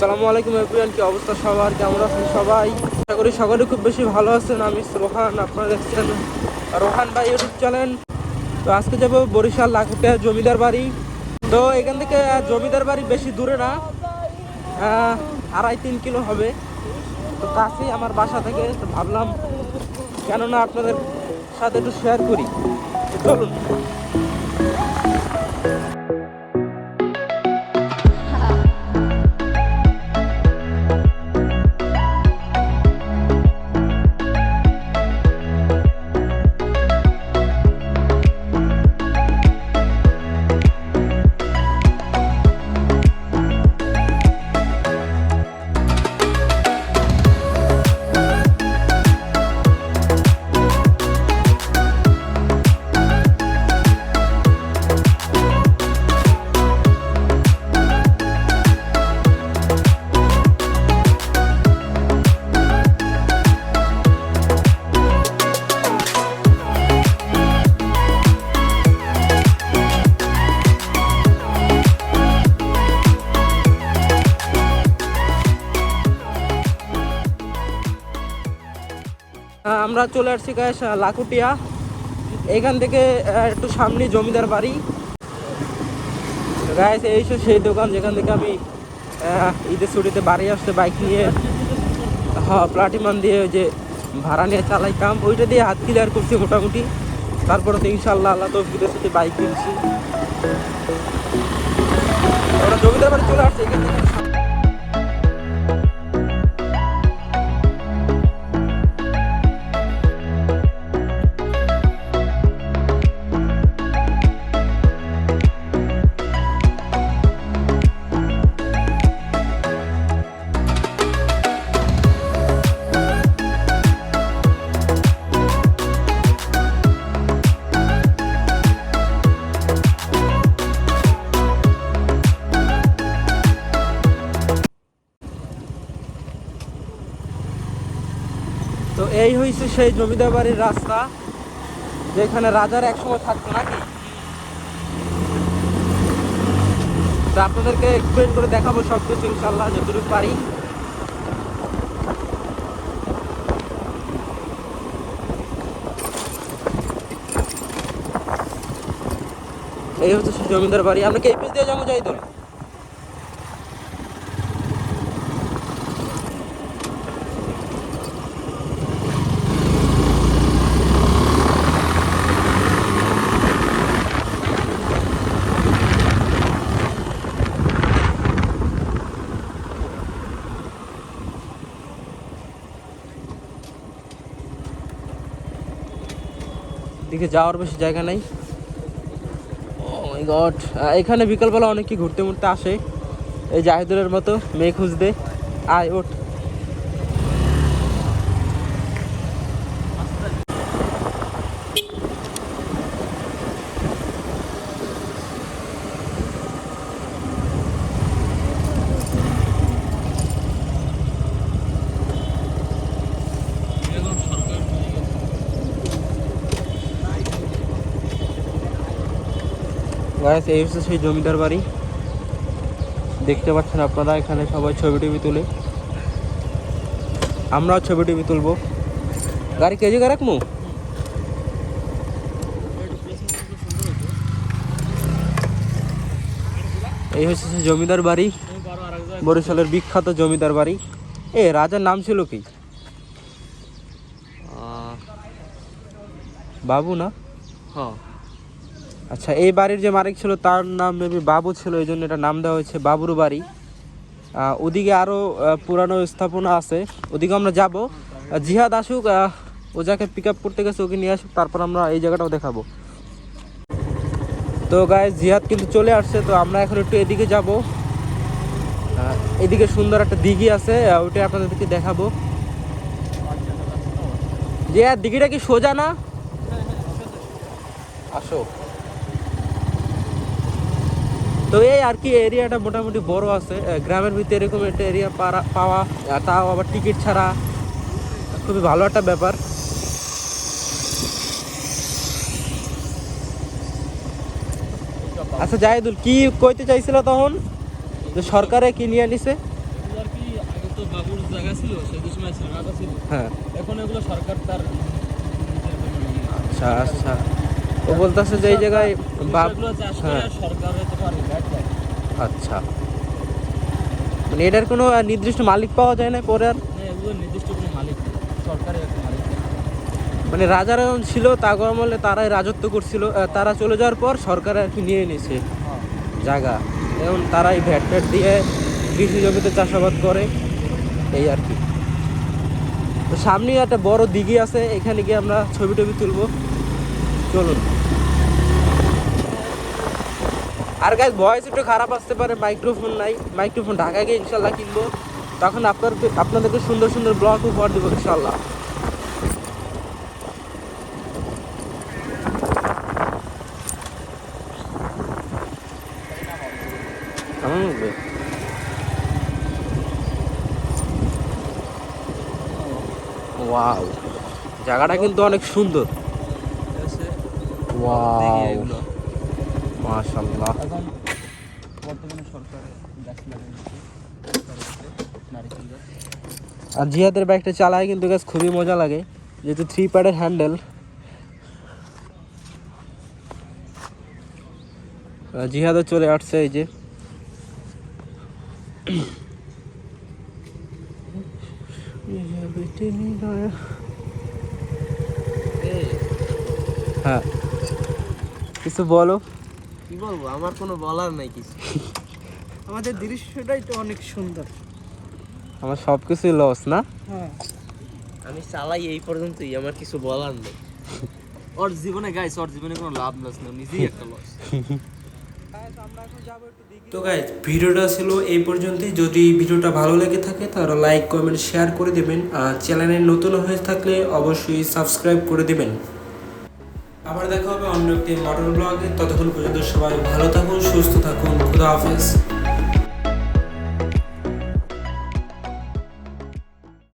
আসসালামু আলাইকুম এভরিওয়ান, কি অবস্থা সবার, কেমন আছেন সবাই? আশা করি সকলে খুব বেশি ভালো আছেন। আমি রোহান, আপনারা দেখছেন রোহান ভাই ইউটিউব চ্যানেল। তো আজকে যাবো বরিশাল লাখুটিয়া জমিদার বাড়ি। তো এখান থেকে জমিদার বাড়ি বেশি দূরে না, 2.5-3 কিলো হবে। তো কাছেই আমার বাসা থেকে। তো ভাবলাম কেননা আপনাদের সাথে একটু শেয়ার করি। চলুন। আমরা চলে আসছি গাইস লাখুটিয়া। এখান থেকে একটু সামনে জমিদার বাড়ি। গাইস এই সেই দোকান যেখান থেকে আমি ঈদের ছুটিতে বাড়ি আসতে বাইক নিয়ে প্লাটিমান দিয়ে ওই যে ভাড়া নিয়ে চালাইতাম, ওইটা দিয়ে হাত ক্লিয়ার করছি মোটামুটি। তারপরে তো ইনশাল্লাহ আল্লাহ তৌফিকের সাথে বাইক কিনছি। আমরা জমিদার বাড়ি চলে আসছি। এখান থেকে তো এই হয়েছে সেই জমিদার বাড়ির রাস্তা, যেখানে রাজার একসময় থাকতো নাকি। তো আপনাদেরকে এক্সপ্লেন করে দেখাবো সব কিছু ইনশাল্লাহ যতটুকু পারি। এই হচ্ছে সেই জমিদার বাড়ি। আমরা কি এই পেজ দিয়ে যাবো? যাই তো। দিকে যাওয়ার বেশি জায়গা নাই। ও মাই গড, এখানে বিকালবেলা অনেকে ঘুরতে ঘুরতে আসে, এই জাহিদুলের মতো মেয়ে খুঁজতে। আয় ওঠ। গাইস এই হচ্ছে সেই জমিদার বাড়ি, দেখতে পাচ্ছেন আপনারা। এখানে সবাই ছবি টবি তুলে, আমরাও ছবি টবি তুলবো। গাড়ি কে জায়গায় রাখবো? এই হচ্ছে সেই জমিদার বাড়ি, বরিশালের বিখ্যাত জমিদার বাড়ি। এ রাজার নাম ছিল কি? বাবু না? হ্যাঁ আচ্ছা, এই বাড়ির যে মালিক ছিল তার নাম মেবি বাবু ছিল, এই জন্য এটা নাম দেওয়া হয়েছে বাবুর বাড়ি। ওদিকে আরও পুরানো স্থাপনা আছে, ওদিকে আমরা যাব। জিহাদ আসুক, ও যাকে পিক আপ করতে গেছে ওকে নিয়ে আসুক, তারপর আমরা এই জায়গাটাও দেখাবো। তো গাইস জিহাদ কিন্তু চলে আসছে। তো আমরা এখন একটু এদিকে যাব। এদিকে সুন্দর একটা দিঘি আছে, ওইটা আপনাদেরকে দেখাবো। জিহাদ দিঘিটা কি সোজা না? আসো। তো এই আর কি এরিয়াটা মোটামুটি বড় আছে, গ্রামের ভিতরে এরকম একটা এরিয়া পাওয়া, তাও আবার টিকিট ছাড়া, খুবই ভালো একটা ব্যাপার। আচ্ছা জাহিদুল, কি কইতে চাইছিল তখন যে সরকারে কি নিয়ে নিছে? তো বাবুর জায়গা ছিল, সেই সময় ছাড়া ছিল। হ্যাঁ এখন এগুলো সরকার তার আচ্ছা আচ্ছা, ও বলতেছে যে এই জায়গায় এগুলো চাষ করে হ্যাঁ আর সরকারের তো পারে ব্যাট দেয়। আচ্ছা, মানে এটার কোনো নির্দিষ্ট মালিক পাওয়া যায় না পরে আর? হ্যাঁ, এগুলো নির্দিষ্ট কোনো মালিক নেই, সরকারের একটা মালিক নেই। মানে রাজারা যখন ছিল তাগো আমলে তারাই রাজত্ব করছিল, তারা চলে যাওয়ার পর সরকার আর কি নিয়ে নিয়েছে হ্যাঁ। জায়গা, এখন তারাই ভ্যাট ট্যাট দিয়ে কৃষি জমিতে চাষাবাদ করে এই আর কি। তো সামনেই একটা বড় দিঘি আছে, এখানে গিয়ে আমরা ছবি টবি তুলবো, চলুন। আর গাইস ভয়েস একটু খারাপ আসতে পারে, মাইক্রোফোন নাই, মাইক্রোফোন ঢাকা গিয়ে ইনশাল্লাহ কিনবো, তখন আপনাদেরকে সুন্দর সুন্দর ব্লগ উপহার দেবো ইনশাল্লাহ। কেমন লাগবে? ওয়াও, জায়গাটা কিন্তু অনেক সুন্দর। ওয়াও মাশাআল্লাহ। এখন বর্তমানে সরকার গাছ লাগিয়েছে, নারিকেল গাছ। আর জিহাদের বাইকটা চালায় কিন্তু গাছ খুবই মজা লাগে, যেহেতু 3 প্যাডের হ্যান্ডেল। জিহাদও চলে আসছে এই যে। হ্যাঁ কিছু বলো। কি বলবো, আমার কোনো বলার নাই কিছু। আমাদের দৃশ্যটাই তো অনেক সুন্দর। আমার সব কিছুই লস না। হ্যাঁ, আমি চালাই এই পর্যন্তই, আমার কিছু বলার নেই। ওর জীবনে গাইস, ওর জীবনে কোনো লাভ লস না, নিজেই একটা লস। তো গাইজ ভিডিওটা ছিল এই পর্যন্তই। যদি ভিডিওটা ভালো লেগে থাকে তাহলে লাইক কমেন্ট শেয়ার করে দেবেন, আর চ্যানেলে নতুন হয়ে থাকলে অবশ্যই সাবস্ক্রাইব করে দেবেন। আবার দেখা হবে অন্য একটি মডেল ব্লগে, ততক্ষণ পর্যন্ত সবাই ভালো থাকুন, সুস্থ থাকুন, খুদা হাফেজ।